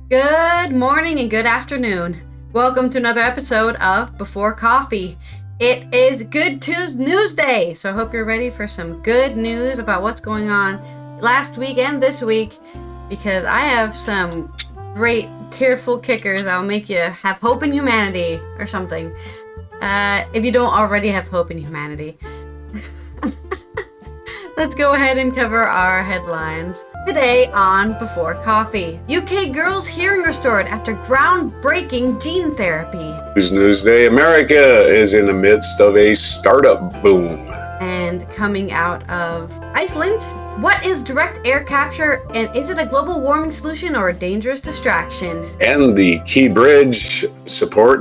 Good morning and good afternoon. Welcome to another episode of Before Coffee. It is Good Tuesday, so I hope you're ready for some good news about what's going on last week and this week, because I have some great tearful kickers that will make you have hope in humanity or something. If you don't already have hope in humanity. Let's go ahead and cover our headlines. Today on Before Coffee, UK girl's hearing restored after groundbreaking gene therapy. Newsday, America is in the midst of a startup boom. And coming out of Iceland, what is direct air capture, and is it a global warming solution or a dangerous distraction? And the Key Bridge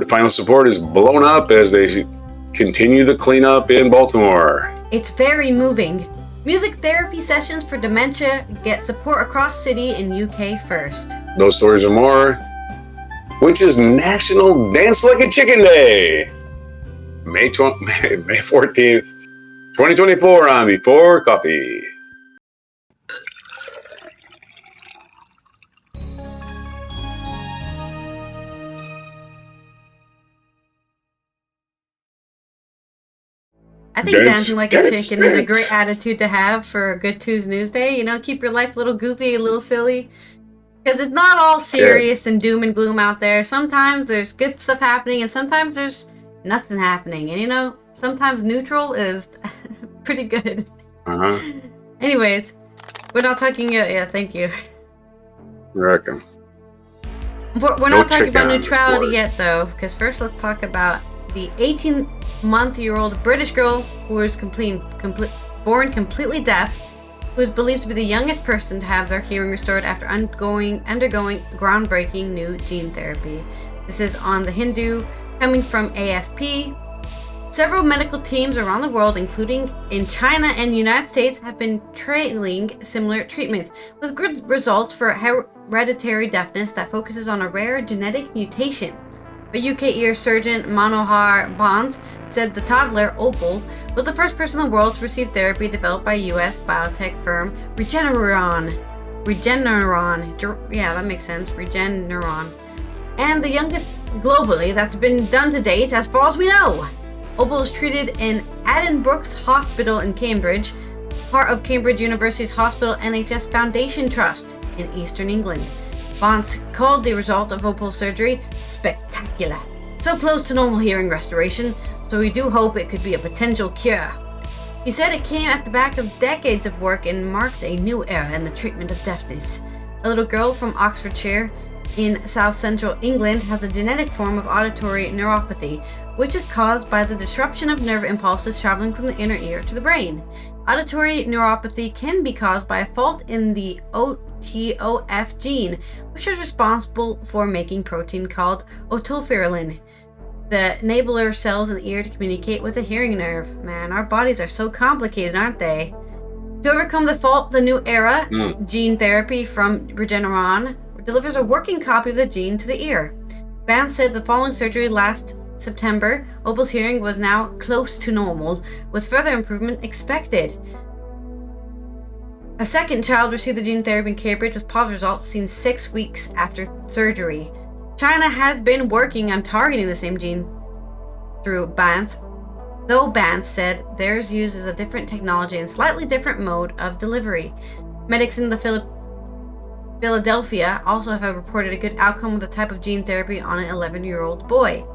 final support is blown up as they continue the cleanup in Baltimore. It's very moving. Music therapy sessions for dementia get support across city in UK first. Those stories and more, which is National Dance Like a Chicken Day. May 14th, 2024 on Before Coffee. I think dancing like a chicken is a great attitude to have for a Good Tuesday. You know, keep your life a little goofy, a little silly. Because it's not all serious and doom and gloom out there. Sometimes there's good stuff happening and sometimes there's nothing happening. And you know, sometimes neutral is pretty good. Anyways, we're not talking... yeah, thank you. Welcome. We're not talking about neutrality yet, though. Because first let's talk about the 18-month-old British girl who was born completely deaf, who is believed to be the youngest person to have their hearing restored after undergoing groundbreaking new gene therapy. This is on The Hindu, coming from AFP. Several medical teams around the world, including in China and the United States, have been trialing similar treatments, with good results for hereditary deafness that focuses on a rare genetic mutation. A UK ear surgeon, Manohar Bond, said the toddler, Opal, was the first person in the world to receive therapy developed by US biotech firm Regeneron. Yeah, that makes sense. Regeneron. And the youngest globally that's been done to date, as far as we know. Opal was treated in Addenbrooke's Hospital in Cambridge, part of Cambridge University's Hospital NHS Foundation Trust in Eastern England. Bonds called the result of Opal's surgery spectacular. So close to normal hearing restoration, so we do hope it could be a potential cure. He said it came at the back of decades of work and marked a new era in the treatment of deafness. A little girl from Oxfordshire in south-central England has a genetic form of auditory neuropathy, which is caused by the disruption of nerve impulses traveling from the inner ear to the brain. Auditory neuropathy can be caused by a fault in the OTOF gene, which is responsible for making protein called otophyllin, the enabler cells in the ear to communicate with the hearing nerve. Man, our bodies are so complicated, aren't they? To overcome the fault, the new era, gene therapy from Regeneron, delivers a working copy of the gene to the ear. Vance said the following surgery last September, Opal's hearing was now close to normal, with further improvement expected. A second child received the gene therapy in Cambridge with positive results seen 6 weeks after surgery. China has been working on targeting the same gene through Vance, though Vance said theirs uses a different technology and slightly different mode of delivery. Medics in the Philadelphia also have reported a good outcome with a type of gene therapy on an 11-year-old boy.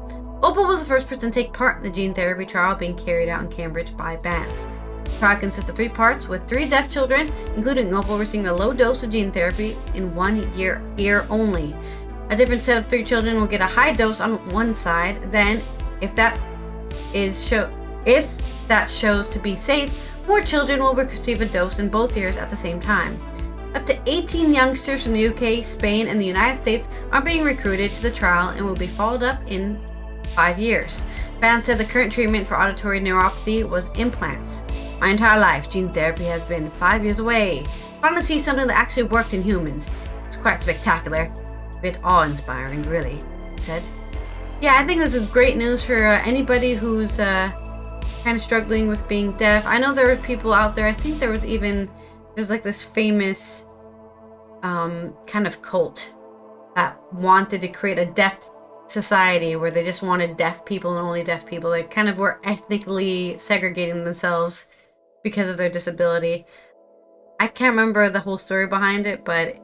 Opal was the first person to take part in the gene therapy trial being carried out in Cambridge by Vance. The trial consists of 3 parts, with 3 deaf children, including Opal, receiving a low dose of gene therapy in 1 ear only. A different set of 3 children will get a high dose on one side. Then, if that shows to be safe, more children will receive a dose in both ears at the same time. Up to 18 youngsters from the UK, Spain, and the United States are being recruited to the trial and will be followed up in 5 years. Vance said the current treatment for auditory neuropathy was implants. My entire life, gene therapy has been 5 years away. Finally see something that actually worked in humans. It's quite spectacular. A bit awe-inspiring, really, he said. Yeah, I think this is great news for anybody who's kind of struggling with being deaf. I know there are people out there, I think there's like this famous kind of cult that wanted to create a deaf society where they just wanted deaf people and only deaf people. They kind of were ethnically segregating themselves because of their disability. I can't remember the whole story behind it, but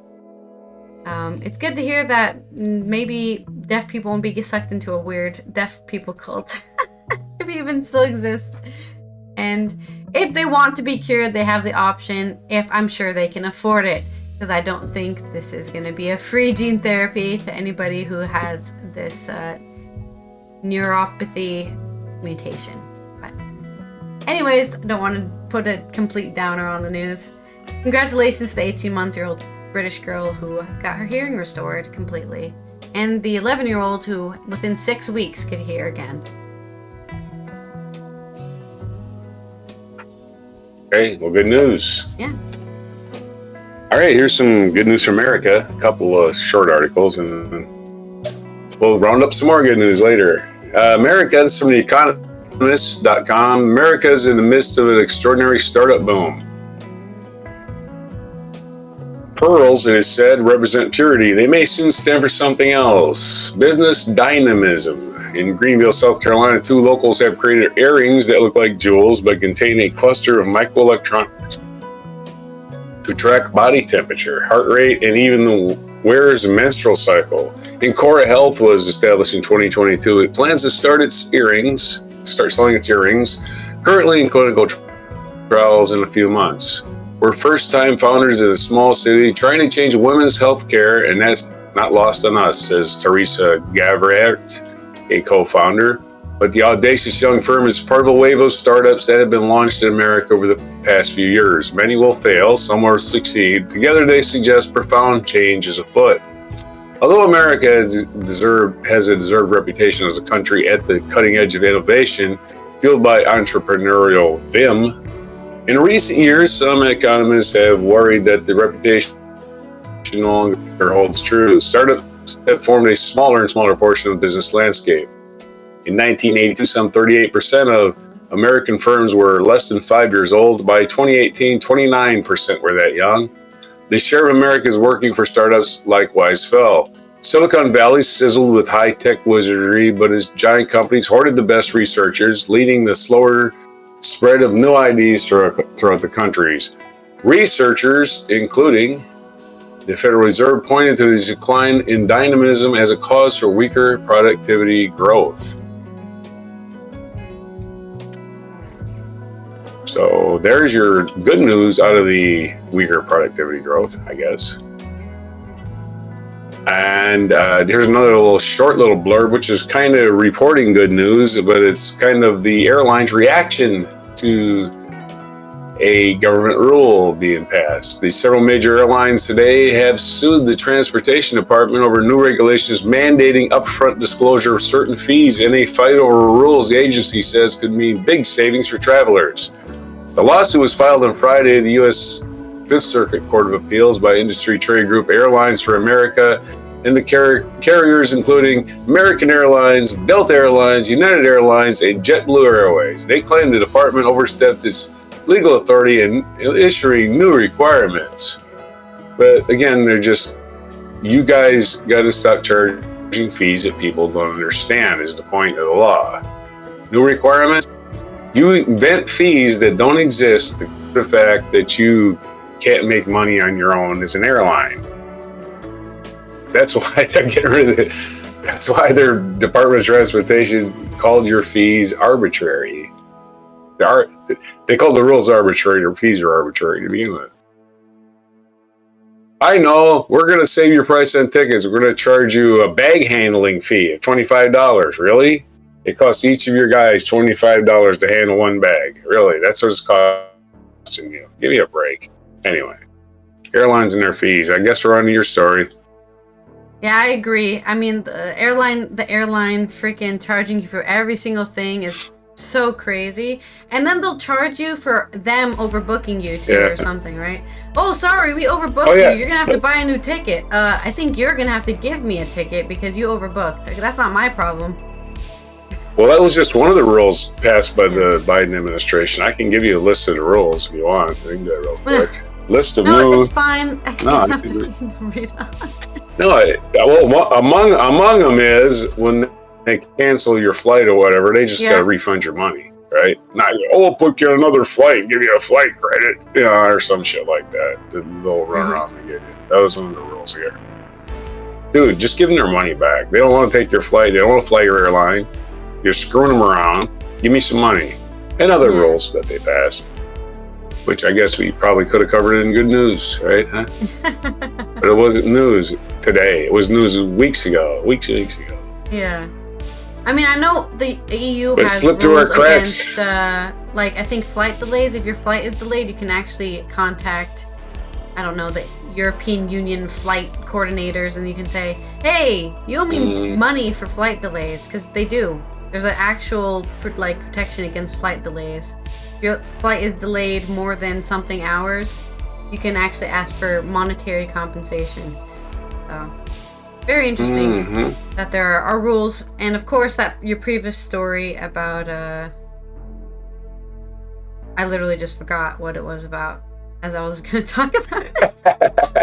it's good to hear that maybe deaf people won't be sucked into a weird deaf people cult, if it even still exists. And if they want to be cured, they have the option, if I'm sure they can afford it, because I don't think this is going to be a free gene therapy to anybody who has this neuropathy mutation. But anyways, I don't want to put a complete downer on the news. Congratulations to the 18-month-old British girl who got her hearing restored completely, and the 11-year-old who within 6 weeks could hear again. Okay, well, good news. Yeah. All right, here's some good news from America. A couple of short articles, and we'll round up some more good news later. America, this is from the Economist.com. America is in the midst of an extraordinary startup boom. Pearls, it is said, represent purity. They may soon stand for something else. Business dynamism. In Greenville, South Carolina, 2 locals have created earrings that look like jewels but contain a cluster of microelectronics to track body temperature, heart rate, and even the wearer's menstrual cycle. Incora Health was established in 2022. It plans to start selling its earrings, currently in clinical trials in a few months. We're first-time founders in a small city trying to change women's health care, and that's not lost on us, says Teresa Gavert, a co-founder. But the audacious young firm is part of a wave of startups that have been launched in America over the past few years. Many will fail, some will succeed. Together they suggest profound change is afoot. Although America has a deserved reputation as a country at the cutting edge of innovation, fueled by entrepreneurial vim, in recent years, some economists have worried that the reputation no longer holds true. Startups have formed a smaller and smaller portion of the business landscape. In 1982, some 38% of American firms were less than 5 years old. By 2018, 29% were that young. The share of Americans working for startups likewise fell. Silicon Valley sizzled with high-tech wizardry, but its giant companies hoarded the best researchers, leading the slower spread of new ideas throughout the countries. Researchers, including the Federal Reserve, pointed to the decline in dynamism as a cause for weaker productivity growth. So there's your good news out of the weaker productivity growth, I guess. And here's another short blurb, which is kind of reporting good news, but it's kind of the airline's reaction to a government rule being passed. The several major airlines today have sued the Transportation Department over new regulations mandating upfront disclosure of certain fees in a fight over rules the agency says could mean big savings for travelers. The lawsuit was filed on Friday at the U.S. Fifth Circuit Court of Appeals by industry trade group Airlines for America and the carriers including American Airlines, Delta Airlines, United Airlines, and JetBlue Airways. They claim the department overstepped its legal authority in issuing new requirements. But again, they're just, you guys got to stop charging fees that people don't understand is the point of the law. New requirements? You invent fees that don't exist, the fact that you can't make money on your own as an airline. That's why they're getting rid of it. That's why their Department of Transportation called your fees arbitrary. They call the rules arbitrary, their fees are arbitrary to begin with. I know, we're going to save your price on tickets. We're going to charge you a bag handling fee of $25. Really? It costs each of your guys $25 to handle one bag. Really? That's what it's costing you. Give me a break. Anyway, airlines and their fees. I guess we're on to your story. Yeah, I agree. I mean, the airline freaking charging you for every single thing is so crazy. And then they'll charge you for them overbooking you too, or something, right? Oh, sorry, we overbooked you. You're gonna have to buy a new ticket. I think you're gonna have to give me a ticket because you overbooked. That's not my problem. Well, that was just one of the rules passed by the Biden administration. I can give you a list of the rules if you want. I can do that real quick. List of No, rules. it's fine. No, I have can to do it. read on. No, well, among them is when they cancel your flight or whatever, they just gotta refund your money, right? Not, we'll book you another flight, give you a flight credit, or some shit like that. They'll run around and get you. That was one of the rules here. Dude, just give them their money back. They don't want to take your flight. They don't want to fly your airline. You're screwing them around. Give me some money. And other rules that they passed, which I guess we probably could have covered in good news, right? Huh? But it wasn't news today. It was news weeks and weeks ago. Yeah. I mean, I know the EU but has slipped rules through our cracks. against, I think flight delays. If your flight is delayed, you can actually contact, I don't know, the European Union flight coordinators, and you can say, hey, you owe me money for flight delays, because they do. There's an actual protection against flight delays. If your flight is delayed more than something hours, you can actually ask for monetary compensation. So, very interesting that there are rules. And of course, that your previous story about, I literally just forgot what it was about as I was going to talk about it.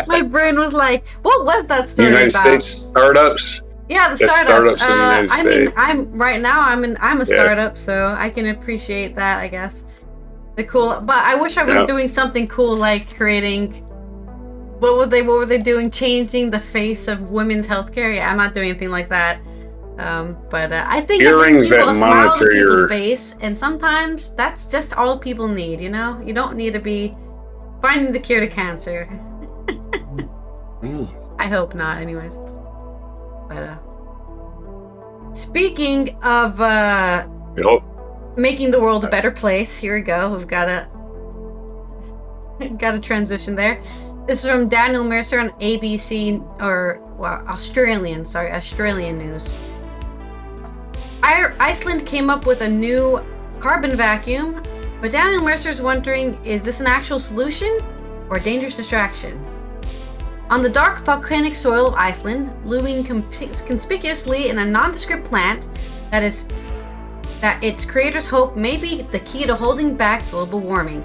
My brain was like, what was that story United about? States startups? Yeah, the startups. In the United States. I'm a startup, so I can appreciate that, I guess. But I wish I was doing something cool like creating. What were they doing? Changing the face of women's healthcare? Yeah, I'm not doing anything like that. But I think earrings that a smile monitor on people's your face, and sometimes that's just all people need. You don't need to be finding the cure to cancer. I hope not, anyways. But speaking of making the world a better place, here we go. We've got a transition there. This is from Daniel Mercer on ABC, Australian news. Iceland came up with a new carbon vacuum, but Daniel Mercer's wondering, is this an actual solution or a dangerous distraction? On the dark volcanic soil of Iceland, looming conspicuously in a nondescript plant that its creators hope may be the key to holding back global warming.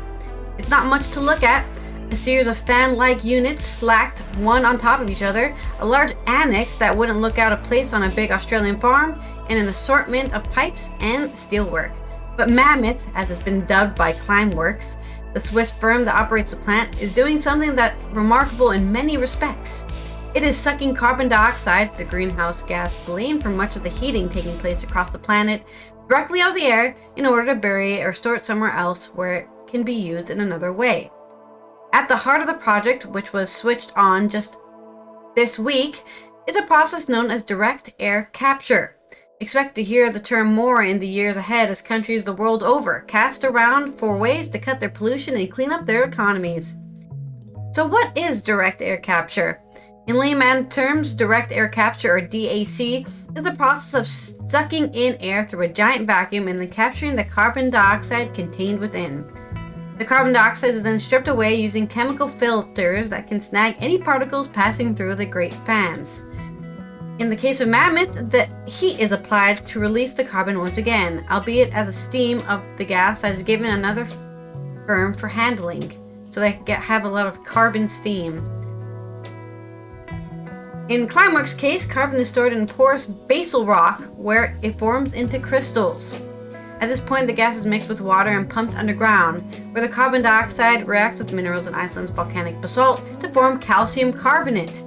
It's not much to look at. A series of fan-like units slacked one on top of each other, a large annex that wouldn't look out of place on a big Australian farm, and an assortment of pipes and steelwork. But Mammoth, as it's been dubbed by Climeworks, the Swiss firm that operates the plant, is doing something that's remarkable in many respects. It is sucking carbon dioxide, the greenhouse gas blamed for much of the heating taking place across the planet, directly out of the air in order to bury it or store it somewhere else where it can be used in another way. At the heart of the project, which was switched on just this week, is a process known as direct air capture. Expect to hear the term more in the years ahead as countries the world over cast around for ways to cut their pollution and clean up their economies. So what is direct air capture? In layman terms, direct air capture, or DAC, is the process of sucking in air through a giant vacuum and then capturing the carbon dioxide contained within. The carbon dioxide is then stripped away using chemical filters that can snag any particles passing through the great fans. In the case of Mammoth, the heat is applied to release the carbon once again, albeit as a steam of the gas that is given another firm for handling, so they have a lot of carbon steam. In Climeworks' case, carbon is stored in porous basal rock where it forms into crystals. At this point, the gas is mixed with water and pumped underground, where the carbon dioxide reacts with minerals in Iceland's volcanic basalt to form calcium carbonate,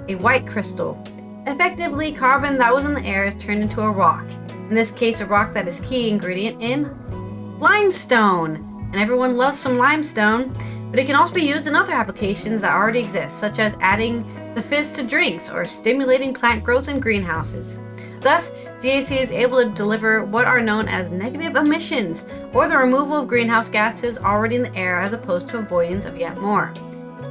a white crystal. Effectively, carbon that was in the air is turned into a rock. In this case, a rock that is key ingredient in limestone. And everyone loves some limestone, but it can also be used in other applications that already exist, such as adding the fizz to drinks or stimulating plant growth in greenhouses. Thus, DAC is able to deliver what are known as negative emissions, or the removal of greenhouse gases already in the air as opposed to avoidance of yet more.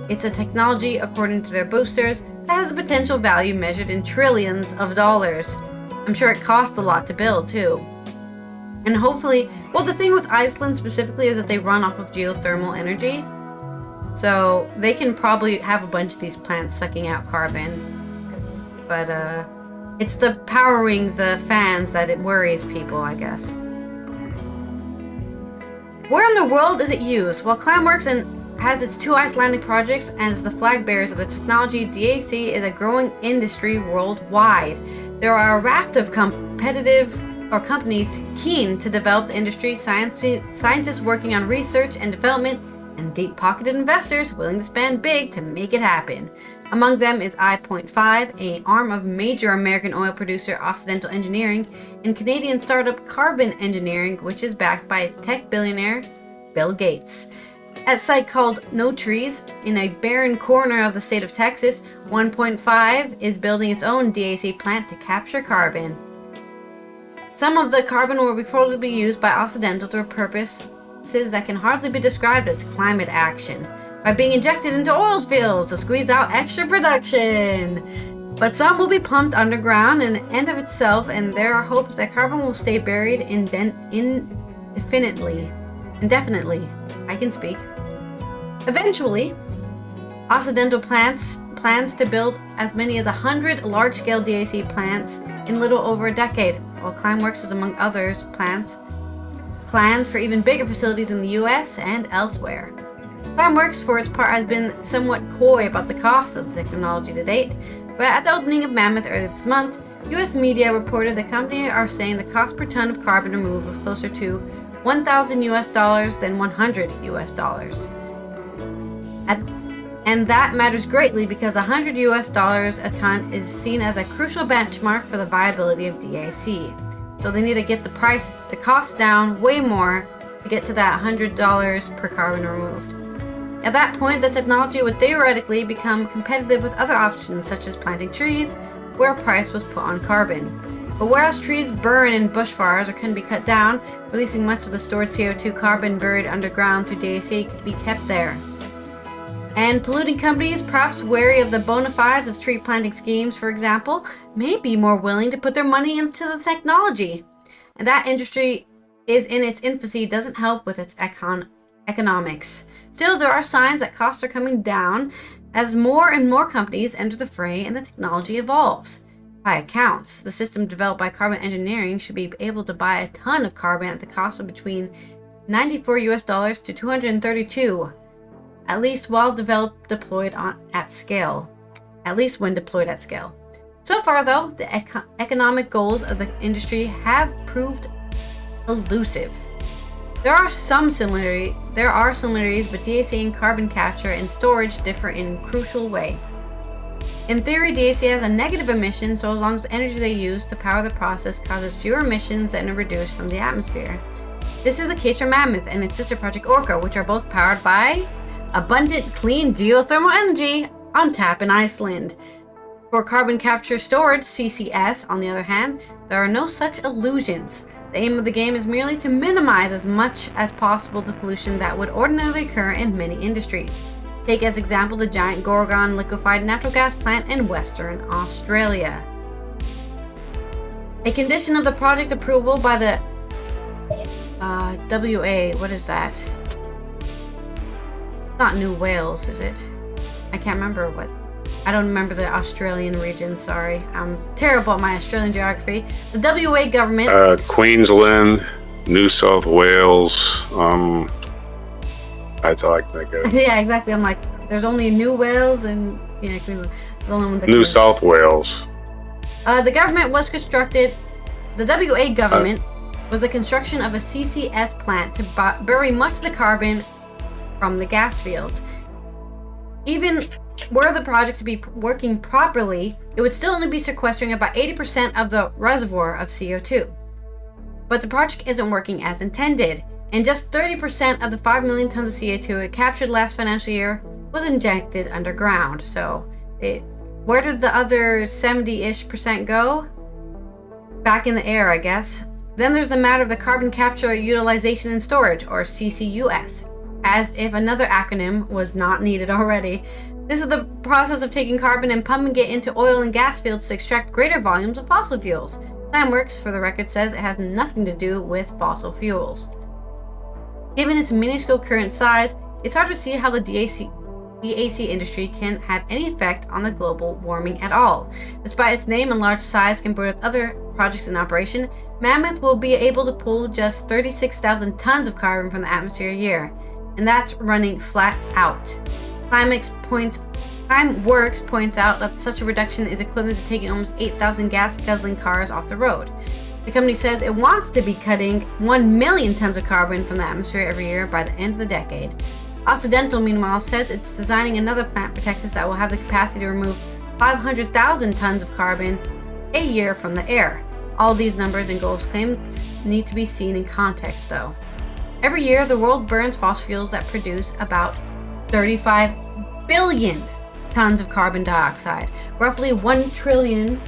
It's a technology, according to their boosters, that has a potential value measured in trillions of dollars. I'm sure it costs a lot to build, too. And hopefully, well, the thing with Iceland specifically is that they run off of geothermal energy. So they can probably have a bunch of these plants sucking out carbon. But it's the powering the fans that it worries people, I guess. Where in the world is it used? Well, Climeworks and has its two Icelandic projects as the flag bearers of the technology. DAC is a growing industry worldwide. There are a raft of companies keen to develop the industry, scientists working on research and development, and deep-pocketed investors willing to spend big to make it happen. Among them is I.5, an arm of major American oil producer Occidental Engineering, and Canadian startup Carbon Engineering, which is backed by tech billionaire Bill Gates. At a site called No Trees, in a barren corner of the state of Texas, 1.5 is building its own DAC plant to capture carbon. Some of the carbon will reportedly be used by Occidental to purposes that can hardly be described as climate action, by being injected into oil fields to squeeze out extra production. But some will be pumped underground in the end of itself, and there are hopes that carbon will stay buried indefinitely. I can speak. Eventually, Occidental plans to build as many as 100 large-scale DAC plants in little over a decade, while Climeworks is among others plans for even bigger facilities in the US and elsewhere. Climeworks, for its part, has been somewhat coy about the cost of the technology to date, but at the opening of Mammoth earlier this month, US media reported the company are saying the cost per ton of carbon removed was closer to $1,000 than $100. And that matters greatly because $100 a ton is seen as a crucial benchmark for the viability of DAC. So they need to get the cost down way more to get to that $100 per carbon removed. At that point, the technology would theoretically become competitive with other options such as planting trees, where a price was put on carbon. But whereas trees burn in bushfires or can be cut down, releasing much of the stored CO2 carbon buried underground through DAC could be kept there. And polluting companies, perhaps wary of the bona fides of tree planting schemes, for example, may be more willing to put their money into the technology. And that industry is in its infancy, doesn't help with its economics. Still, there are signs that costs are coming down as more and more companies enter the fray and the technology evolves. By accounts, the system developed by Carbon Engineering should be able to buy a ton of carbon at the cost of between $94 to $232. At least when deployed at scale. So far, though, the economic goals of the industry have proved elusive. There are similarities, but DAC and carbon capture and storage differ in a crucial way. In theory, DAC has a negative emission so long as the energy they use to power the process causes fewer emissions than are reduced from the atmosphere. This is the case for Mammoth and its sister project Orca, which are both powered by abundant, clean geothermal energy on tap in Iceland. For carbon capture storage, CCS, on the other hand, there are no such illusions. The aim of the game is merely to minimize as much as possible the pollution that would ordinarily occur in many industries. Take as example the giant Gorgon liquefied natural gas plant in Western Australia. A condition of the project approval by the WA, what is that? Not New Wales, is it? I can't remember what. I don't remember the Australian region, sorry. I'm terrible at my Australian geography. The WA government... Queensland, New South Wales, that's all I can think of. Yeah, exactly. I'm like, there's only New Wales and... Yeah, Queensland. There's only one that New South Wales. The government was constructed... The WA government was the construction of a CCS plant to bury much of the carbon from the gas fields. Even were the project to be working properly, it would still only be sequestering about 80% of the reservoir of CO2. But the project isn't working as intended, and just 30% of the 5 million tons of CO2 it captured last financial year was injected underground. So, where did the other 70-ish% go? Back in the air, I guess. Then there's the matter of the carbon capture, utilization, and storage, or CCUS. As if another acronym was not needed already. This is the process of taking carbon and pumping it into oil and gas fields to extract greater volumes of fossil fuels. Climeworks, for the record, says it has nothing to do with fossil fuels. Given its minuscule current size, it's hard to see how the DAC industry can have any effect on the global warming at all. Despite its name and large size compared with other projects in operation, Mammoth will be able to pull just 36,000 tons of carbon from the atmosphere a year. and that's running flat out. Climeworks points out that such a reduction is equivalent to taking almost 8,000 gas-guzzling cars off the road. The company says it wants to be cutting 1 million tons of carbon from the atmosphere every year by the end of the decade. Occidental, meanwhile, says it's designing another plant for Texas that will have the capacity to remove 500,000 tons of carbon a year from the air. All these numbers and goals claims need to be seen in context, though. Every year, the world burns fossil fuels that produce about 35 billion tons of carbon dioxide, roughly 1 trillion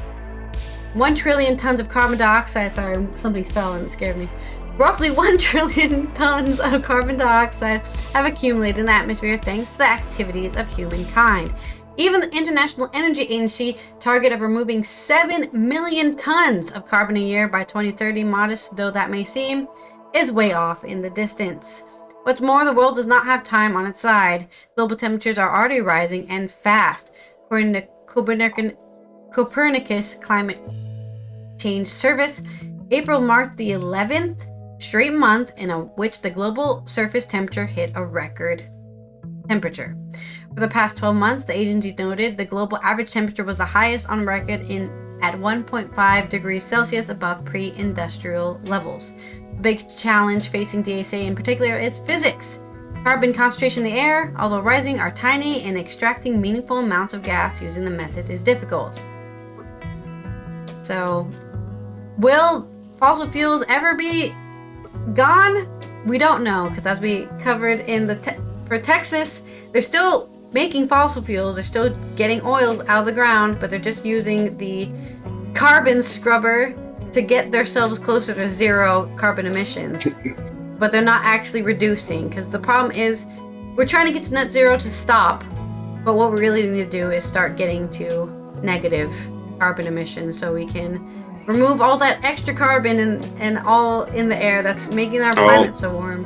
tons of carbon dioxide. Sorry, something fell and it scared me. Roughly 1 trillion tons of carbon dioxide have accumulated in the atmosphere thanks to the activities of humankind. Even the International Energy Agency target of removing 7 million tons of carbon a year by 2030, modest though that may seem, is way off in the distance. What's more, the world does not have time on its side. Global temperatures are already rising and fast. According to Copernicus Climate Change Service, April marked the 11th straight month in which the global surface temperature hit a record temperature. For the past 12 months, the agency noted the global average temperature was the highest on record at 1.5 degrees Celsius above pre-industrial levels. The big challenge facing DSA in particular is physics. Carbon concentration in the air, although rising, are tiny, and extracting meaningful amounts of gas using the method is difficult. So, will fossil fuels ever be gone? We don't know, because as we covered in for Texas, they're still making fossil fuels. They're still getting oils out of the ground, but they're just using the carbon scrubber to get themselves closer to zero carbon emissions. But they're not actually reducing, because the problem is we're trying to get to net zero to stop, but what we really need to do is start getting to negative carbon emissions so we can remove all that extra carbon and all in the air that's making our planet so warm.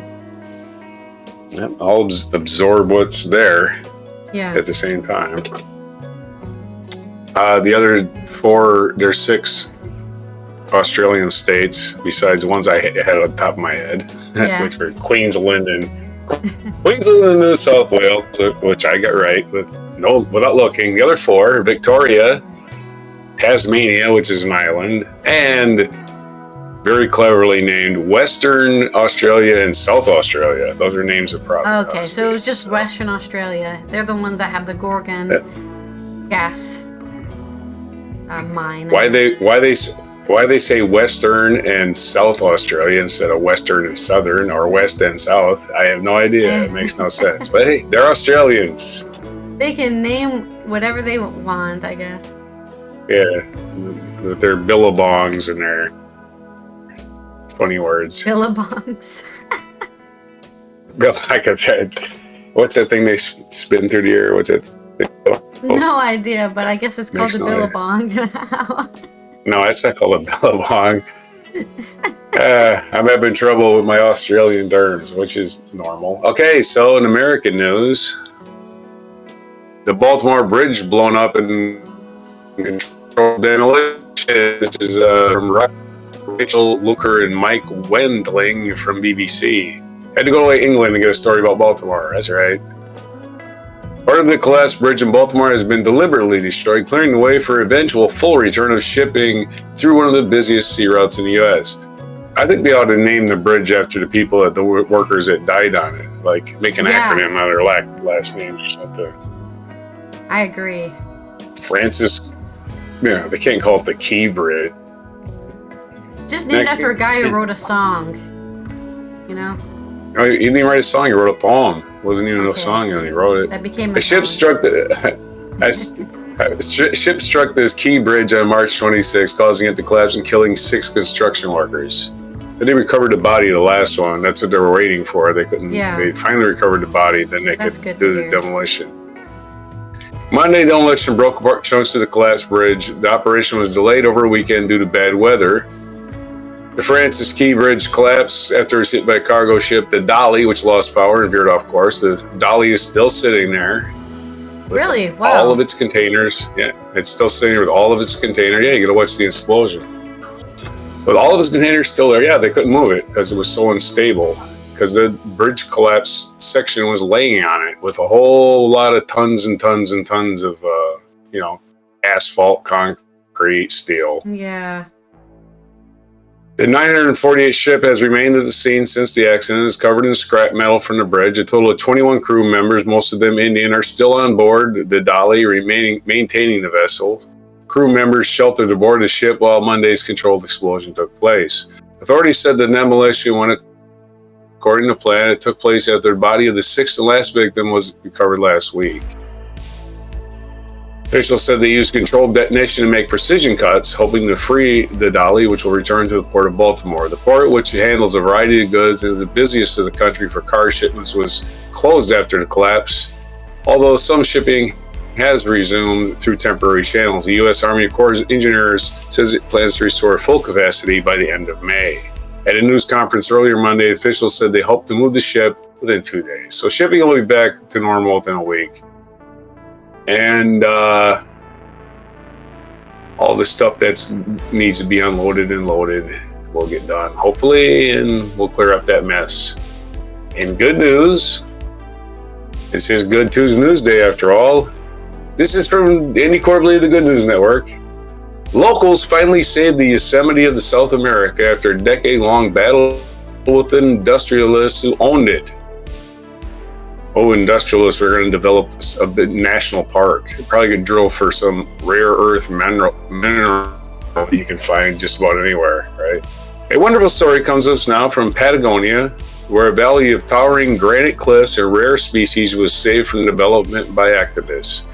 Yep, I'll absorb what's there at the same time. The other there's 6 Australian states, besides the ones I had on top of my head, which were Queensland and New South Wales, which I got right, but without looking. The other 4, Victoria, Tasmania, which is an island, and very cleverly named Western Australia and South Australia. Those are names of provinces. Okay, so it was just Western Australia. They're the ones that have the Gorgon gas mine. Why they say Western and South Australia instead of Western and Southern, or West and South, I have no idea. It makes no sense. But hey, they're Australians. They can name whatever they want, I guess. Yeah, with their billabongs and their funny words. Billabongs. Like I said, what's that thing they spin through the air? What's that thing? No idea, but I guess it's called a billabong. No, it's not called a billabong. I'm having trouble with my Australian terms, which is normal. Okay, so in American news, the Baltimore Bridge blown up in controlled demolition. This is from Rachel Looker and Mike Wendling from BBC. Had to go to England to get a story about Baltimore. That's right. Part of the collapsed bridge in Baltimore has been deliberately destroyed, clearing the way for eventual full return of shipping through one of the busiest sea routes in the U.S. I think they ought to name the bridge after the people, the workers that died on it. Like, make an acronym out of their last names or something. I agree. Francis, they can't call it the Key Bridge. Just named after a guy who wrote a song, you know? Oh, he didn't write a song, he wrote a poem. It wasn't even a song, and he wrote it. That became a ship struck ship struck this Key Bridge on March 26, causing it to collapse and killing 6 construction workers. They recovered the body of the last one. That's what they were waiting for. They couldn't. They finally recovered the body. Then they could do the demolition. Monday, demolition broke apart chunks of the collapsed bridge. The operation was delayed over a weekend due to bad weather. The Francis Key Bridge collapsed after it was hit by a cargo ship, the Dolly, which lost power and veered off course. The Dolly is still sitting there. Really? Wow. All of its containers. Yeah, it's still sitting there with all of its containers. Yeah, you gotta watch the explosion. With all of its containers still there, they couldn't move it because it was so unstable. because the bridge collapse section was laying on it with a whole lot of tons and tons and tons of, asphalt, concrete, steel. Yeah. The 948 ship has remained at the scene since the accident. Is covered in scrap metal from the bridge. A total of 21 crew members, most of them Indian, are still on board the Dolly, maintaining the vessel. Crew members sheltered aboard the ship while Monday's controlled explosion took place. Authorities said the demolition went according to plan. It took place after the body of the sixth and last victim was recovered last week. Officials said they used controlled detonation to make precision cuts, hoping to free the Dolly, which will return to the port of Baltimore. The port, which handles a variety of goods and is the busiest of the country for car shipments, was closed after the collapse, although some shipping has resumed through temporary channels. The U.S. Army Corps of Engineers says it plans to restore full capacity by the end of May. At a news conference earlier Monday, officials said they hope to move the ship within 2 days. So shipping will be back to normal within a week. And all the stuff that needs to be unloaded and loaded will get done, hopefully, and we'll clear up that mess. In good news, this is Good Tuesday News Day after all. This is from Andy Corbally of the Good News Network. Locals finally saved the Yosemite of the South America after a decade-long battle with industrialists who owned it. Industrialists are going to develop a big national park. You're probably going to drill for some rare earth mineral you can find just about anywhere, right? A wonderful story comes to us now from Patagonia, where a valley of towering granite cliffs and rare species was saved from development by activists.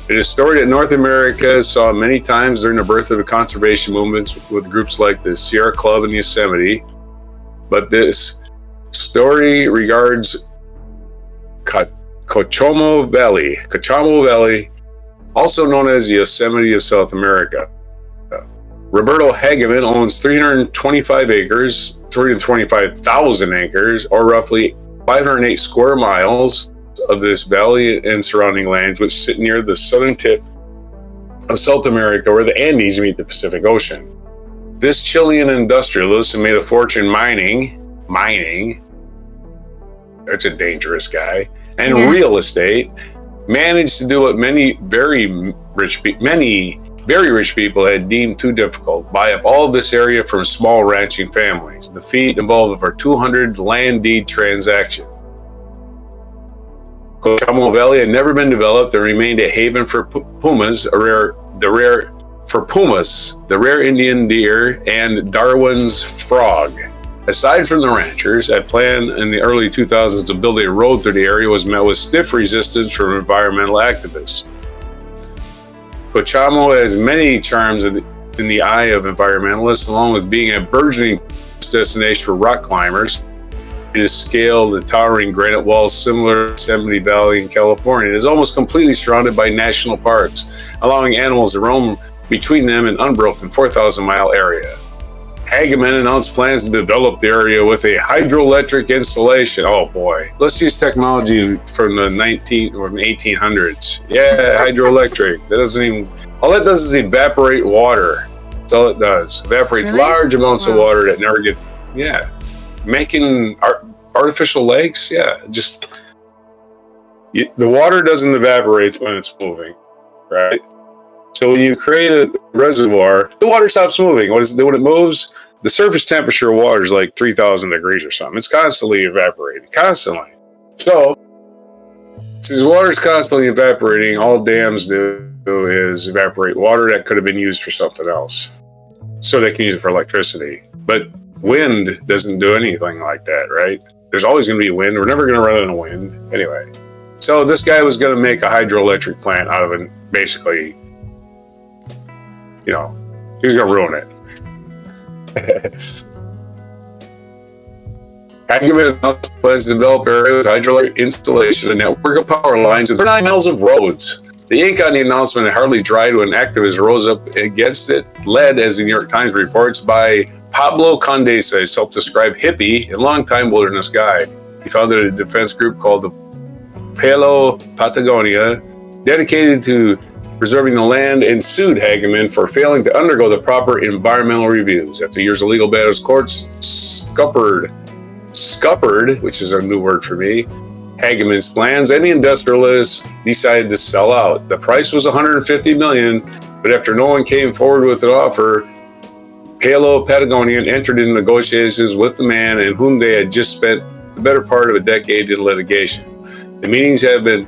It is a story that North America saw many times during the birth of the conservation movements with groups like the Sierra Club and Yosemite, but this story regards Cochamo Valley, also known as the Yosemite of South America. Roberto Hageman owns 325,000 acres, or roughly 508 square miles of this valley and surrounding lands, which sit near the southern tip of South America, where the Andes meet the Pacific Ocean. This Chilean industrialist who made a fortune mining, that's a dangerous guy, and real estate, managed to do what many very rich people had deemed too difficult: buy up all of this area from small ranching families. The feat involved over 200 land deed transactions. Cochamo Valley had never been developed and remained a haven for pumas, the rare Indian deer, and Darwin's frog. Aside from the ranchers, a plan in the early 2000s to build a road through the area was met with stiff resistance from environmental activists. Cochamo has many charms in the eye of environmentalists, along with being a burgeoning destination for rock climbers. It is scaled the towering granite walls similar to Yosemite Valley in California. It is almost completely surrounded by national parks, allowing animals to roam between them in an unbroken 4,000-mile area. Hageman announced plans to develop the area with a hydroelectric installation. Oh boy, let's use technology from the 1800s. Yeah, hydroelectric. All that does is evaporate water. That's all it does. Evaporates large amounts of water that never get, making artificial lakes. The water doesn't evaporate when it's moving, right? So when you create a reservoir, the water stops moving. When it moves, the surface temperature of water is like 3,000 degrees or something. It's constantly evaporating, constantly. So since water is constantly evaporating, all dams do is evaporate water that could have been used for something else. So they can use it for electricity. But wind doesn't do anything like that, right? There's always going to be wind. We're never going to run out of wind. Anyway, so this guy was going to make a hydroelectric plant out of it, basically. He was going to ruin it. Hageman plans to develop areas with hydraulic installation, a network of power lines, and 39 miles of roads. The ink on the announcement had hardly dried when activists rose up against it, led, as the New York Times reports, by Pablo Condesa, a self-described hippie and longtime wilderness guide. He founded a defense group called the Palo Patagonia, dedicated to preserving the land, and sued Hageman for failing to undergo the proper environmental reviews. After years of legal battles, courts scuppered scuppered, which is a new word for me, Hageman's plans, and the industrialists decided to sell out. The price was $150 million, but after no one came forward with an offer, Palo Patagonian entered into negotiations with the man in whom they had just spent the better part of a decade in litigation. The meetings had been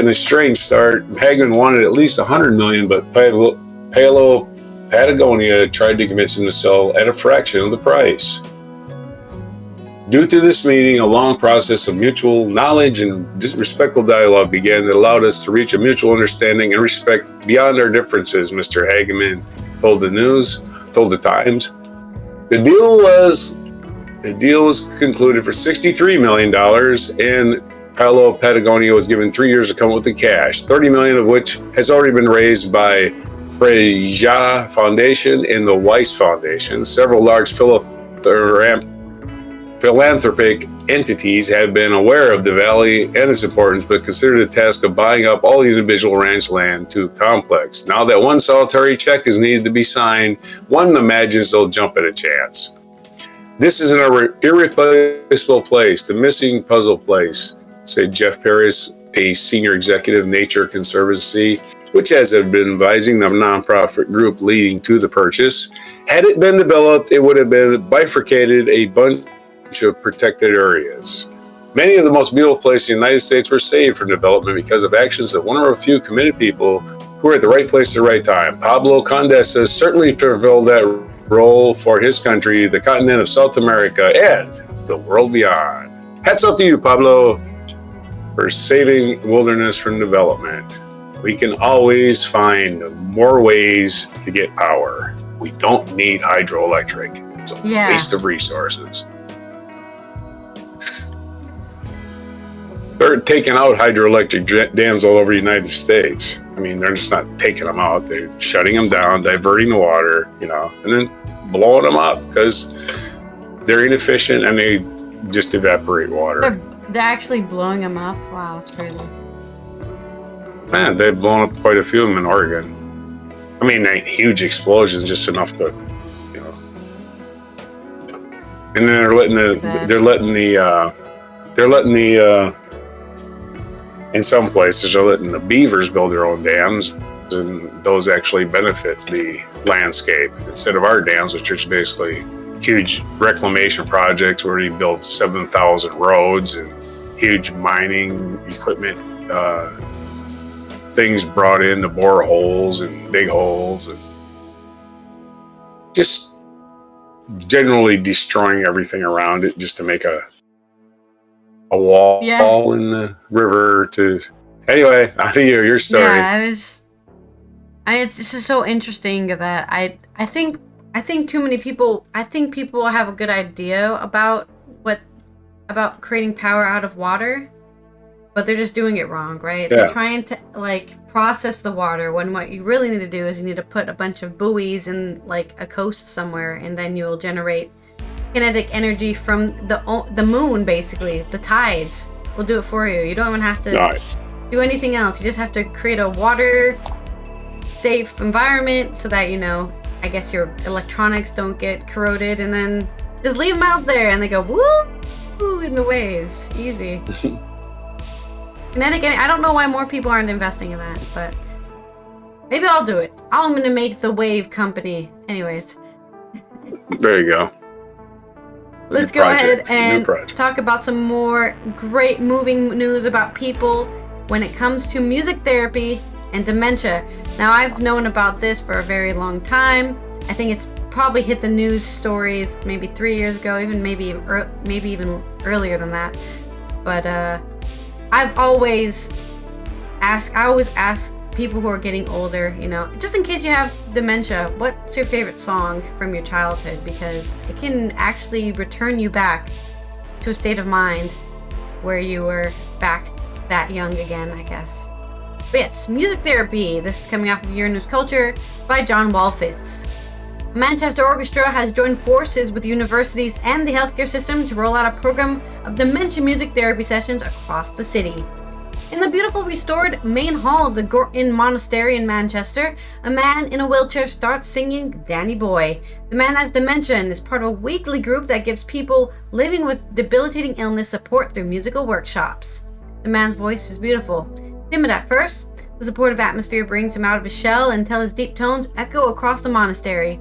a strange start. Hageman wanted at least $100 million, but Palo Patagonia tried to convince him to sell at a fraction of the price. Due to this meeting, a long process of mutual knowledge and respectful dialogue began that allowed us to reach a mutual understanding and respect beyond our differences, Mr. Hageman told the Times. The deal was concluded for $63 million, and Palo Patagonia was given 3 years to come up with the cash, $30 million of which has already been raised by Freja Foundation and the Weiss Foundation. Several large philanthropic entities have been aware of the valley and its importance, but considered the task of buying up all the individual ranch land too complex. Now that one solitary check is needed to be signed, one imagines they'll jump at a chance. This is an irreplaceable place, the missing puzzle place, said Jeff Paris, a senior executive Nature Conservancy, which has been advising the nonprofit group leading to the purchase. Had it been developed, it would have been bifurcated a bunch of protected areas. Many of the most beautiful places in the United States were saved from development because of actions of one or a few committed people who were at the right place at the right time. Pablo Condesa certainly fulfilled that role for his country, the continent of South America, and the world beyond. Hats off to you, Pablo, for saving wilderness from development. We can always find more ways to get power. We don't need hydroelectric. It's a waste of resources. They're taking out hydroelectric dams all over the United States. I mean, they're just not taking them out. They're shutting them down, diverting the water, and then blowing them up because they're inefficient and they just evaporate water. They're actually blowing them up? Wow, that's crazy. Man, they've blown up quite a few of them in Oregon. I mean, huge explosions, just enough to, And then they're letting the in some places they're letting the beavers build their own dams, and those actually benefit the landscape instead of our dams, which are basically huge reclamation projects where you build 7,000 roads and huge mining equipment, things brought in to bore holes and big holes, and just generally destroying everything around it just to make a wall in the river. Anyway, on to your story. This is so interesting that I think too many people. I think people have a good idea about creating power out of water, but they're just doing it wrong, right? Yeah. They're trying to process the water when what you really need to do is you need to put a bunch of buoys in a coast somewhere, and then you'll generate kinetic energy from the moon. Basically, the tides will do it for you. You don't even have to do anything else. You just have to create a water safe environment so that I guess your electronics don't get corroded, and then just leave them out there and they go woo in the waves. Easy. Kinetic energy. I don't know why more people aren't investing in that, but maybe I'll do it. I'm gonna make the wave company. Anyways. There you go. Let's go ahead and talk about some more great moving news about people when it comes to music therapy and dementia. Now, I've known about this for a very long time. I think it's probably hit the news stories maybe 3 years ago, even maybe even earlier than that. But I always ask people who are getting older, just in case you have dementia, what's your favorite song from your childhood? Because it can actually return you back to a state of mind where you were back that young again, I guess. But yes, music therapy. This is coming off of Your News Culture by John Walfitz. Manchester Orchestra has joined forces with universities and the healthcare system to roll out a program of dementia music therapy sessions across the city. In the beautiful restored main hall of the Gorton Monastery in Manchester, a man in a wheelchair starts singing Danny Boy. The man has dementia and is part of a weekly group that gives people living with debilitating illness support through musical workshops. The man's voice is beautiful. Timid at first, the supportive atmosphere brings him out of his shell until his deep tones echo across the monastery.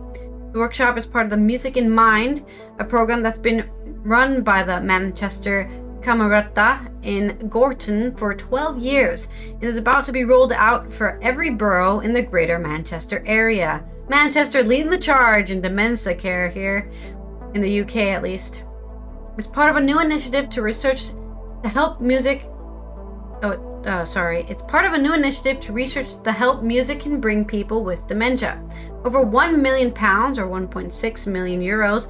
The workshop is part of the Music in Mind, a program that's been run by the Manchester Camerata in Gorton for 12 years and is about to be rolled out for every borough in the greater Manchester area. Manchester leading the charge in dementia care here, in the UK at least. It's part of a new initiative to research to help music. It's part of a new initiative to research the help music can bring people with dementia. Over £1 million, or 1.6 million euros,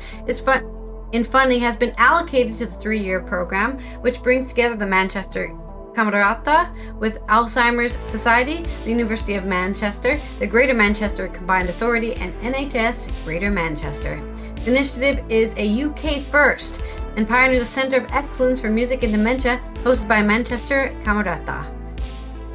in funding has been allocated to the 3-year program, which brings together the Manchester Camerata with Alzheimer's Society, the University of Manchester, the Greater Manchester Combined Authority, and NHS Greater Manchester. The initiative is a UK first and pioneers a Centre of Excellence for Music and Dementia hosted by Manchester Camerata.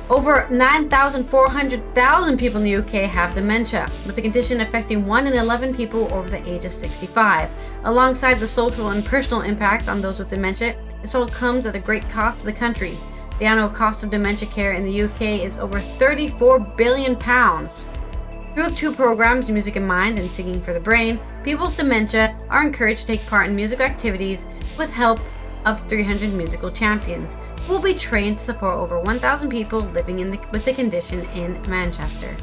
Over 9,400,000 people in the UK have dementia, with the condition affecting 1 in 11 people over the age of 65. Alongside the social and personal impact on those with dementia, this all comes at a great cost to the country. The annual cost of dementia care in the UK is over £34 billion. Through 2 programs, Music in Mind and Singing for the Brain, people with dementia are encouraged to take part in musical activities with help of 300 musical champions, who will be trained to support over 1,000 people living with the condition in Manchester.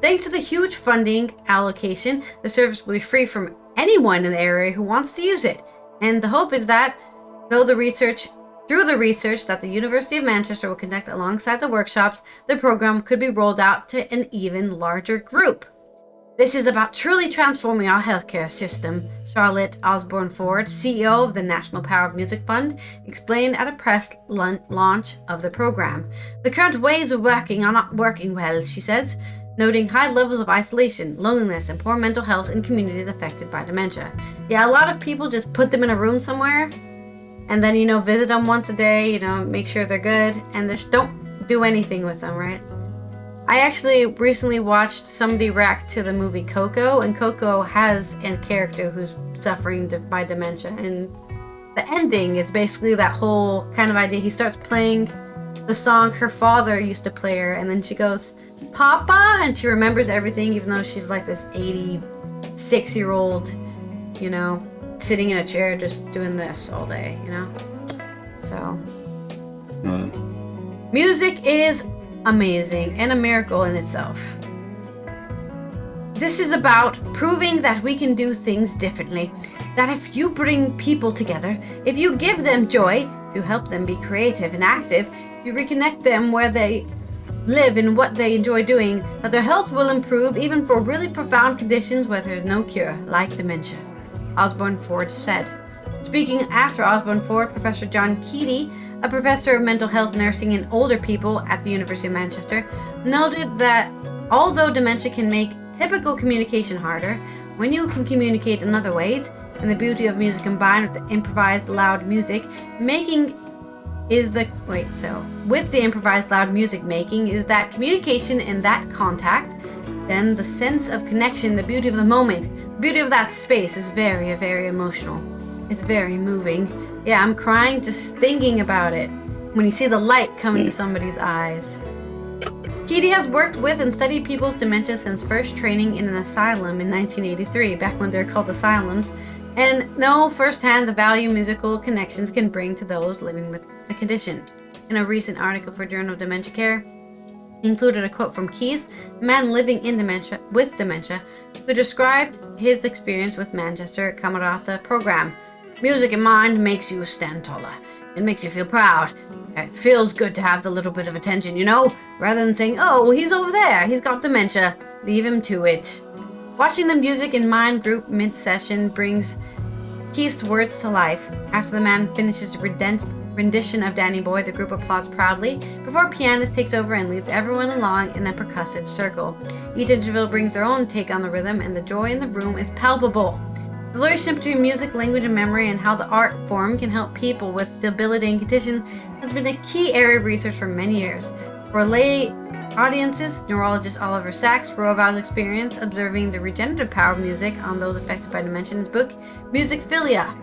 Thanks to the huge funding allocation, the service will be free from anyone in the area who wants to use it. And the hope is that, through the research that the University of Manchester will conduct alongside the workshops, the program could be rolled out to an even larger group. This is about truly transforming our healthcare system, Charlotte Osborne-Ford, CEO of the National Power of Music Fund, explained at a press launch of the program. The current ways of working are not working well, she says, noting high levels of isolation, loneliness, and poor mental health in communities affected by dementia. Yeah, a lot of people just put them in a room somewhere and then, visit them once a day, make sure they're good, and just don't do anything with them, right? I actually recently watched somebody react to the movie Coco, and Coco has a character who's suffering by dementia, and the ending is basically that whole kind of idea. He starts playing the song her father used to play her, and then she goes, "Papa," and she remembers everything, even though she's like this 86-year-old, sitting in a chair just doing this all day, So, music is amazing and a miracle in itself. This is about proving that we can do things differently, that if you bring people together, if you give them joy, if you help them be creative and active, you reconnect them where they live and what they enjoy doing, that their health will improve even for really profound conditions where there's no cure, like dementia, Osborne-Ford said. Speaking after Osborne-Ford, Professor John Keaty, a professor of mental health nursing in older people at the University of Manchester, noted that although dementia can make typical communication harder, when you can communicate in other ways, and the beauty of music combined with the improvised loud music making is that communication and that contact, then the sense of connection, the beauty of the moment, the beauty of that space is very, very emotional. It's very moving. Yeah, I'm crying just thinking about it when you see the light come into somebody's eyes. Keaty has worked with and studied people with dementia since first training in an asylum in 1983, back when they were called asylums, and know firsthand the value musical connections can bring to those living with the condition. In a recent article for Journal of Dementia Care, he included a quote from Keith, a man living with dementia, who described his experience with Manchester Camerata program. Music in Mind makes you stand taller. It makes you feel proud. It feels good to have the little bit of attention, rather than saying, "Oh, well, he's over there. He's got dementia. Leave him to it." Watching the Music in Mind group mid-session brings Keith's words to life. After the man finishes rendition of Danny Boy, the group applauds proudly before a pianist takes over and leads everyone along in a percussive circle. Each individual brings their own take on the rhythm, and the joy in the room is palpable. The relationship between music, language, and memory, and how the art form can help people with debilitating condition has been a key area of research for many years. For lay audiences, neurologist Oliver Sacks wrote about his experience observing the regenerative power of music on those affected by dementia in his book, Musicphilia.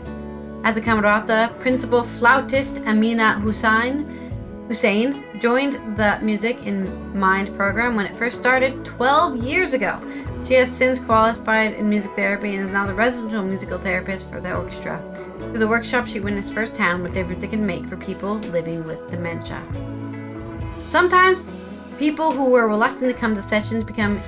At the Camerata, principal flautist Amina Hussein joined the Music in Mind program when it first started 12 years ago. She has since qualified in music therapy and is now the residential musical therapist for the orchestra. Through the workshop, she witnessed firsthand what difference it can make for people living with dementia. Sometimes people who were reluctant to come to sessions because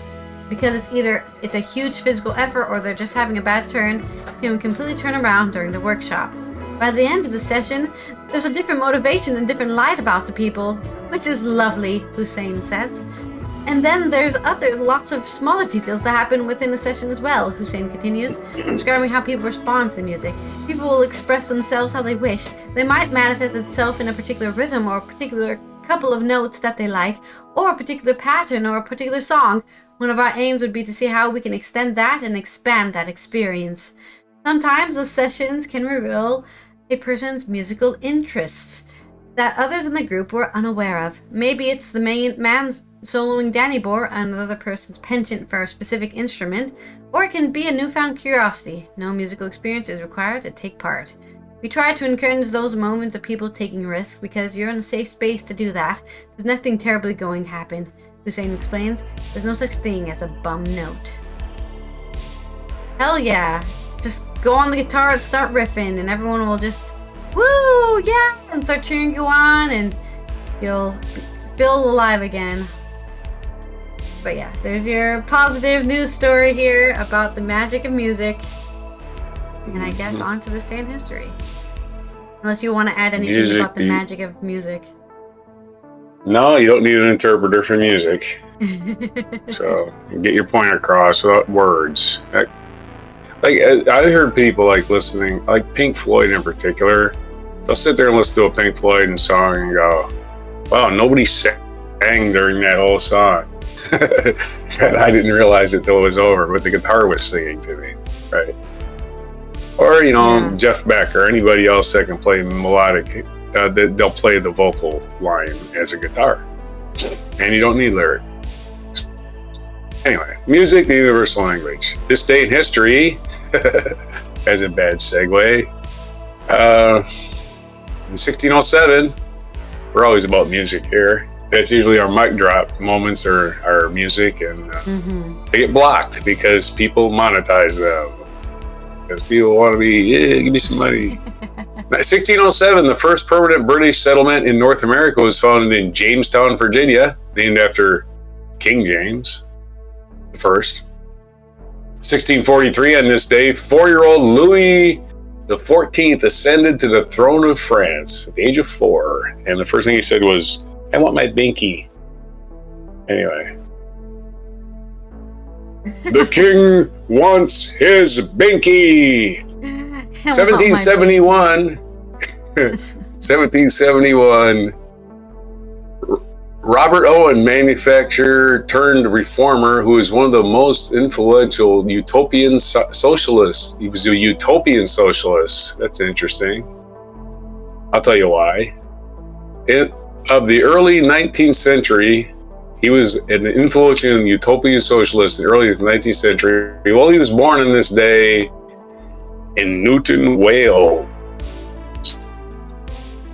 it's a huge physical effort or they're just having a bad turn, can completely turn around during the workshop. By the end of the session, there's a different motivation and different light about the people, which is lovely, Hussein says. And then there's lots of smaller details that happen within the session as well, Hussein continues, describing how people respond to the music. People will express themselves how they wish. They might manifest itself in a particular rhythm or a particular couple of notes that they like, or a particular pattern or a particular song. One of our aims would be to see how we can extend that and expand that experience. Sometimes the sessions can reveal a person's musical interests that others in the group were unaware of. Maybe it's the main man's soloing Danny Bohr and another person's penchant for a specific instrument, or it can be a newfound curiosity. No musical experience is required to take part. We try to encourage those moments of people taking risks because you're in a safe space to do that. There's nothing terribly going to happen. Hussein explains, there's no such thing as a bum note. Hell yeah! Just go on the guitar and start riffing and everyone will just, woo, yeah, and start cheering you on and you'll feel alive again. But yeah, there's your positive news story here about the magic of music. And I guess on to this day in history. Unless you want to add anything about the magic of music. No, you don't need an interpreter for music. So, get your point across without words. I heard people listening, like Pink Floyd in particular. They'll sit there and listen to a Pink Floyd song and go, wow, nobody sang during that whole song. And I didn't realize it till it was over, but the guitar was singing to me, right? Or, Jeff Beck or anybody else that can play melodic, they'll play the vocal line as a guitar. And you don't need lyrics. Anyway, music, the universal language. This day in history, as a bad segue, in 1607, we're always about music here. That's usually our mic drop moments or our music, and they get blocked because people monetize them. Because people want to be, give me some money. 1607, the first permanent British settlement in North America was founded in Jamestown, Virginia, named after King James I. 1643, on this day, 4-year-old Louis XIV ascended to the throne of France at the age of 4. And the first thing he said was, I want my binky. Anyway. The king wants his binky. 1771. 1771. Robert Owen, manufacturer turned reformer, who is one of the most influential utopian socialists. He was a utopian socialist. That's interesting. I'll tell you why. Of the early 19th century, he was an influential utopian socialist in the early 19th century. Well, he was born on this day in Newton, Wales.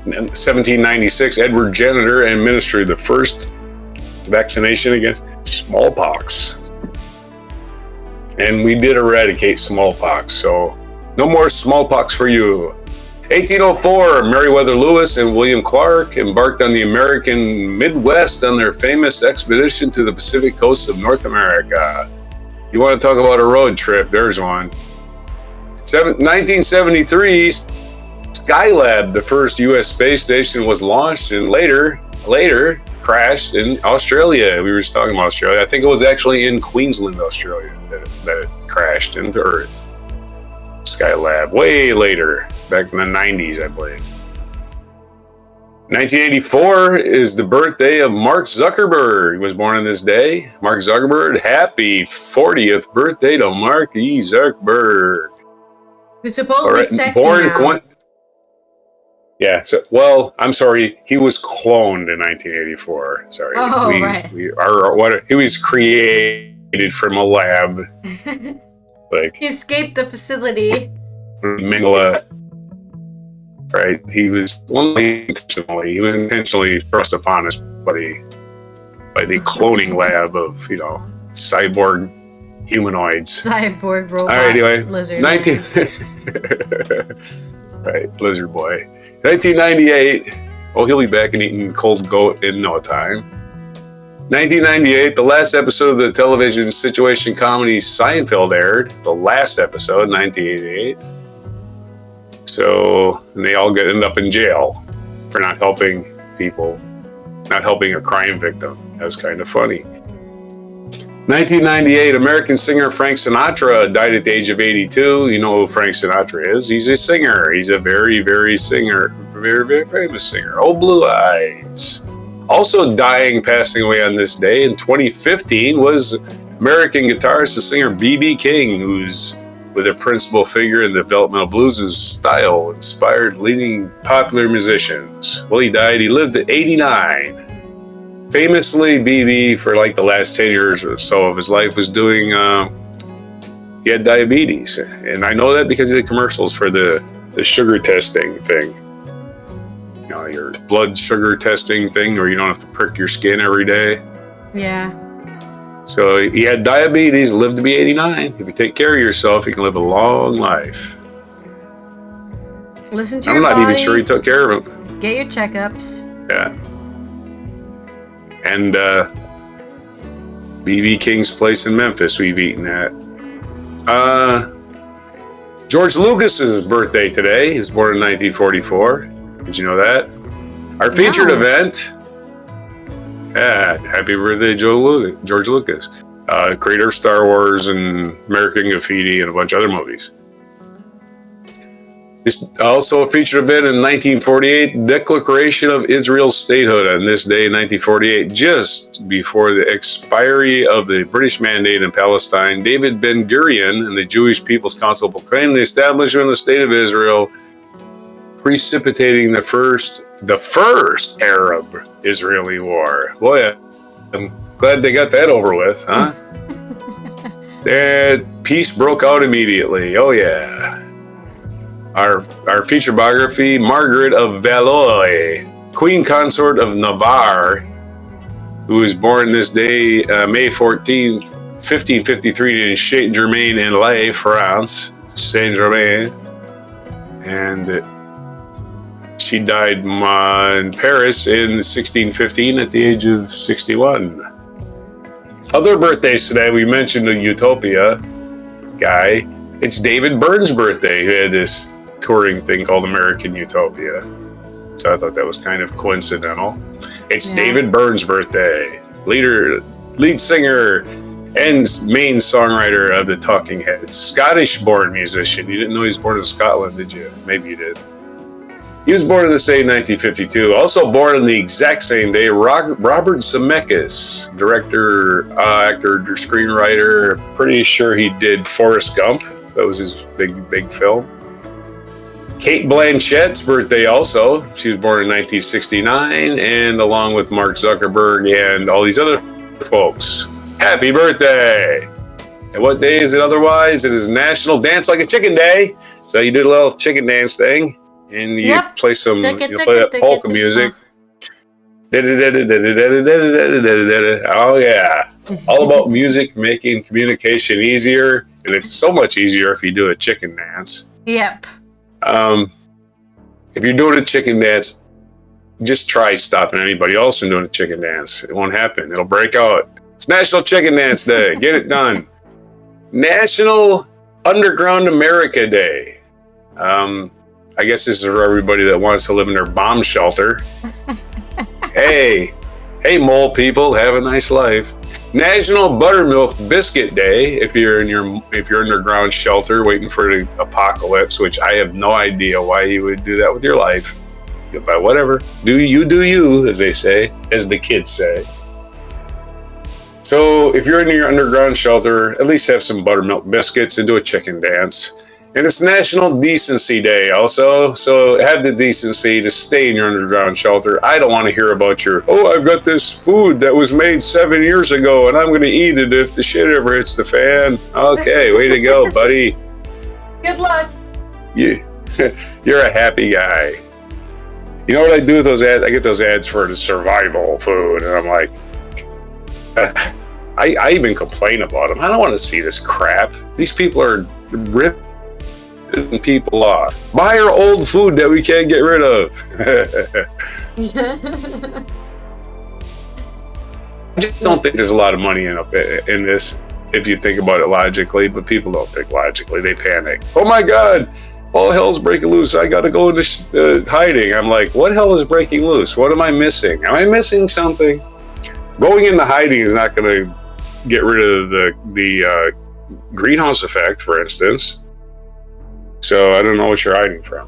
In 1796, Edward Jenner administered the first vaccination against smallpox. And we did eradicate smallpox, so no more smallpox for you. 1804, Meriwether Lewis and William Clark embarked on the American Midwest on their famous expedition to the Pacific coast of North America. You want to talk about a road trip, there's one. 1973, Skylab, the first U.S. space station, was launched and later crashed in Australia. We were just talking about Australia. I think it was actually in Queensland, Australia, that it crashed into Earth. Skylab, way later, back in the 90s, I believe. 1984 is the birthday of Mark Zuckerberg. He was born on this day. Mark Zuckerberg, happy 40th birthday to Mark E. Zuckerberg. Who's supposedly sexy born now. Yeah, so, well, I'm sorry, he was cloned in 1984. Sorry. Oh, right. He was created from a lab. Like, he escaped the facility. Mingala. Right, he was intentionally thrust upon us by the cloning lab of, cyborg humanoids. Cyborg robot. All right, anyway, lizard. Right, lizard boy. 1998. Oh, he'll be back and eating cold goat in no time. 1998, the last episode of the television situation comedy Seinfeld aired. The last episode, 1988. So they all end up in jail for not helping people, not helping a crime victim. That was kind of funny. 1998, American singer Frank Sinatra died at the age of 82. You know who Frank Sinatra is. He's a singer. He's a very, very very famous singer. Oh, Blue Eyes. Also dying, passing away on this day in 2015 was American guitarist and singer B.B. King, who's with a principal figure in the developmental blues style, inspired leading popular musicians. Well, he died. He lived at 89. Famously, B.B., for like the last 10 years or so of his life, was doing, he had diabetes. And I know that because he did commercials for the sugar testing thing. You know, your blood sugar testing thing where you don't have to prick your skin every day. Yeah. So he had diabetes, lived to be 89. If you take care of yourself, you can live a long life. Listen to your body. I'm not even sure he took care of him. Get your checkups. Yeah. And B.B. King's place in Memphis we've eaten at. George Lucas's birthday today. He was born in 1944. Did you know that? Our featured event. Yeah, happy birthday, George Lucas. Creator of Star Wars and American Graffiti and a bunch of other movies. This also a featured event in 1948, Declaration of Israel's statehood on this day in 1948, just before the expiry of the British mandate in Palestine. David Ben-Gurion and the Jewish People's Council proclaimed the establishment of the State of Israel, precipitating the first Arab-Israeli war. Boy, I'm glad they got that over with, huh? Peace broke out immediately. Oh yeah. Our feature biography, Margaret of Valois, Queen Consort of Navarre, who was born this day, May 14th, 1553 in Saint-Germain-en-Laye, France, Saint-Germain. And she died in Paris in 1615 at the age of 61. Other birthdays today, we mentioned the Utopia guy. It's David Byrne's birthday, who had this touring thing called American Utopia. So I thought that was kind of coincidental. It's David Byrne's birthday. Lead singer and main songwriter of the Talking Heads. Scottish-born musician. You didn't know he was born in Scotland, did you? Maybe you did. He was born in the same 1952. Also born on the exact same day, Robert Zemeckis, director, actor, screenwriter. Pretty sure he did Forrest Gump. That was his big film. Kate Blanchett's birthday also. She was born in 1969, and along with Mark Zuckerberg and all these other folks. Happy birthday! And what day is it otherwise? It is National Dance Like a Chicken Day. So you do a little chicken dance thing, and you play some, play that polka music. Oh yeah. All about music making communication easier, and it's so much easier if you do a chicken dance. Yep. If you're doing a chicken dance, just try stopping anybody else from doing a chicken dance. It won't happen. It'll break out. It's National Chicken Dance Day. Get it done. National Underground America Day. I guess this is for everybody that wants to live in their bomb shelter. Hey, mole people, have a nice life. National Buttermilk Biscuit Day. If you're in your underground shelter waiting for the apocalypse, which I have no idea why you would do that with your life. But whatever. Do you, as they say, as the kids say. So if you're in your underground shelter, at least have some buttermilk biscuits and do a chicken dance. And it's National Decency Day also, so have the decency to stay in your underground shelter. I don't want to hear about your, oh, I've got this food that was made 7 years ago and I'm going to eat it if the shit ever hits the fan. Okay, way to go, buddy. Good luck. Yeah, you're a happy guy. You know what I do with those ads? I get those ads for the survival food, and I'm like, I even complain about them. I don't want to see this crap. These people are ripping people off. Buy our old food that we can't get rid of. I just don't think there's a lot of money in this, if you think about it logically, but people don't think logically. They panic. Oh my God, all hell's breaking loose. I gotta go into hiding. I'm like, what hell is breaking loose? What am I missing? Am I missing something? Going into hiding is not going to get rid of the greenhouse effect, for instance. So I don't know what you're hiding from.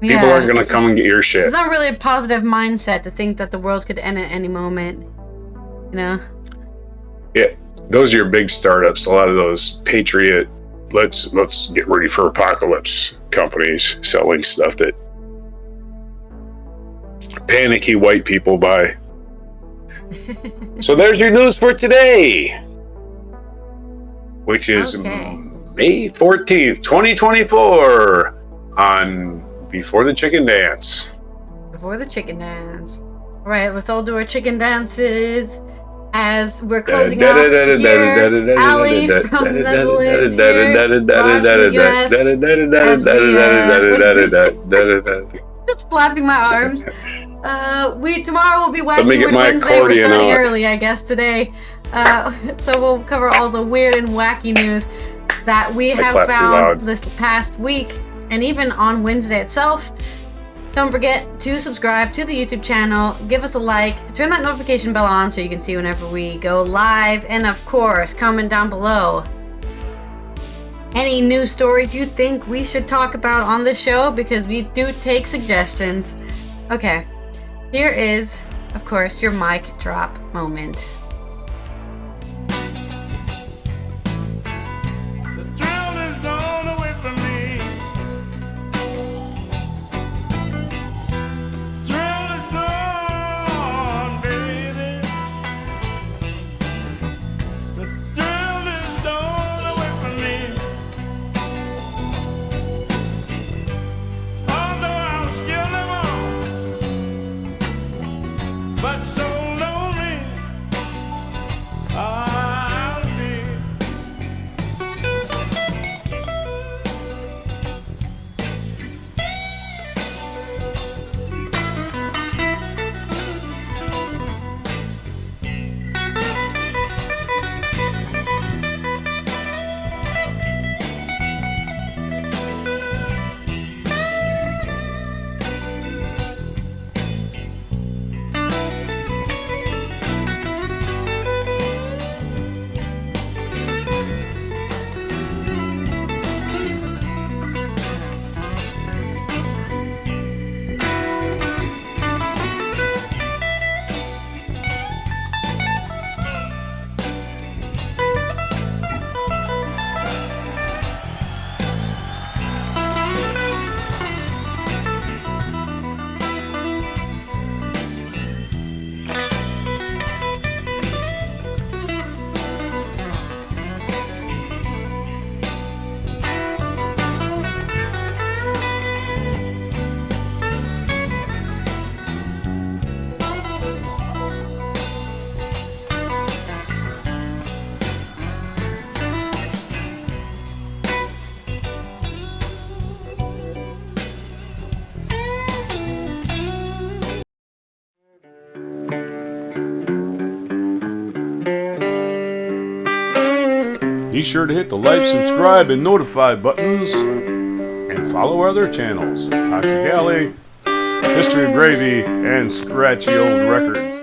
Yeah, people aren't going to come and get your shit. It's not really a positive mindset to think that the world could end at any moment. You know? Yeah, those are your big startups. A lot of those patriot, let's get ready for apocalypse companies selling stuff that panicky white people buy. So there's your news for today, which is May 14th, 2024, on Before the Chicken Dance. Before the Chicken Dance. All right, let's all do our chicken dances as we're closing out here. Ally from the Netherlands here, just flapping my arms. Tomorrow will be wacky with Wednesday. We're starting early, I guess, today. So we'll cover all the weird and wacky news that we have found this past week, and even on Wednesday itself. Don't forget to subscribe to the YouTube channel, give us a like, turn that notification bell on so you can see whenever we go live, and of course, comment down below any news stories you think we should talk about on the show, because we do take suggestions. Okay, here is, of course, your mic drop moment. But so lonely I'll be. Be sure to hit the like, subscribe, and notify buttons, and follow our other channels, Toxic Alley, History of Gravy, and Scratchy Old Records.